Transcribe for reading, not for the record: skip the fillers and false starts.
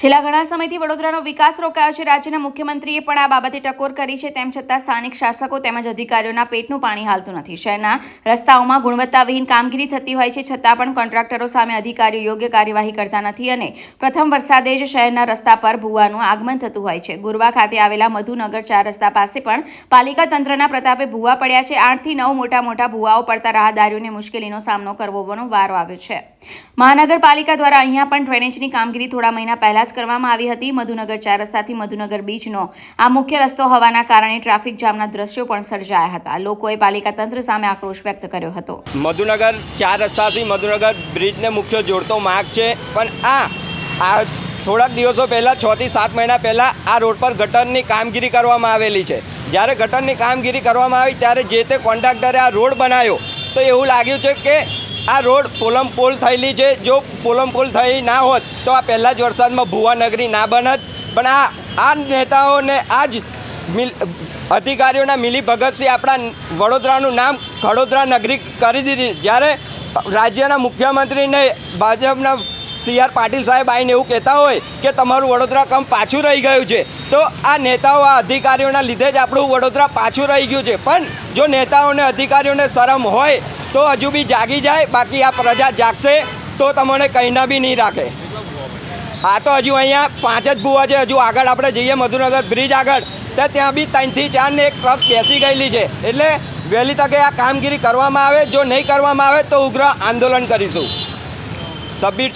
છેલ્લા ઘણા સમયથી વડોદરાનો વિકાસ રોકાયો છે। રાજ્યના મુખ્યમંત્રીએ પણ આ બાબતે ટકોર કરી છે। તેમ છતાં સ્થાનિક શાસકો તેમજ અધિકારીઓના પેટનું પાણી હાલતું નથી। શહેરના રસ્તાઓમાં ગુણવત્તાવિહીન કામગીરી થતી હોય છે, છતાં પણ કોન્ટ્રાક્ટરો સામે અધિકારીઓ યોગ્ય કાર્યવાહી કરતા નથી અને પ્રથમ વરસાદે જ શહેરના રસ્તા પર ભૂવાનું આગમન થતું હોય છે। ગુરવા ખાતે આવેલા મધુનગર 4 રસ્તા પાસે પણ પાલિકા તંત્રના પ્રતાપે ભૂવા પડ્યા છે। 8 થી 9 મોટા ભૂવાઓ પડતા રાહદારીઓને મુશ્કેલીનો સામનો કરવાનો વારો આવ્યો છે। મહાનગરપાલિકા દ્વારા અહીંયા પણ ડ્રેનેજની કામગીરી થોડા મહિના પહેલા કરવામાં આવી હતી। મધુનગર 4 રસ્તાથી મધુનગર બીચનો આ મુખ્ય રસ્તો હોવાના કારણે ટ્રાફિક જામના દ્રશ્યો પણ સર્જાયા હતા। લોકોએ પાલિકા તંત્ર સામે આક્રોશ વ્યક્ત કર્યો હતો। મધુનગર 4 રસ્તાથી મધુનગર બ્રિજને મુખ્ય જોડતો માર્ગ છે, પણ આ થોડાક દિવસો પહેલાં 6 થી 7 મહિના પહેલાં આ રોડ પર ગટરની કામગીરી કરવામાં આવેલી છે। જ્યારે ગટરની કામગીરી કરવામાં આવી ત્યારે જે તે કોન્ટ્રાક્ટરે આ રોડ બનાવ્યો તો એવું લાગ્યું છે કે આ રોડ પોલમપોલ થયેલી છે। જો પોલમપોલ થઈ ના હોત તો આ પહેલા જ વરસાદમાં ભૂવા નગરી ના બનત, પણ આ નેતાઓને આ જ અધિકારીઓના મિલી ભગતથી આપણા વડોદરાનું નામ ખડોદરા નગરી કરી દીધી। જ્યારે રાજ્યના મુખ્યમંત્રીને ભાજપના CR પાટીલ સાહેબ આવીને એવું કહેતા હોય કે તમારું વડોદરા કામ પાછું રહી ગયું છે, તો આ નેતાઓ આ અધિકારીઓના લીધે જ આપણું વડોદરા પાછું રહી ગયું છે। પણ જો નેતાઓને અધિકારીઓને શરમ હોય તો હજુ બી જાગી જાય, બાકી આ પ્રજા જાગશે તો તમને કહીના બી નહીં રાખે। આ તો હજુ અહીંયા 5 જ ભૂવા છે। હજુ આગળ આપણે જઈએ મધુનગર બ્રિજ આગળ તો ત્યાં બી 3 થી 4 ને એક ટ્રક બેસી ગયેલી છે। એટલે વહેલી તકે આ કામગીરી કરવામાં આવે, જો નહીં કરવામાં આવે તો ઉગ્ર આંદોલન કરીશું। સબીર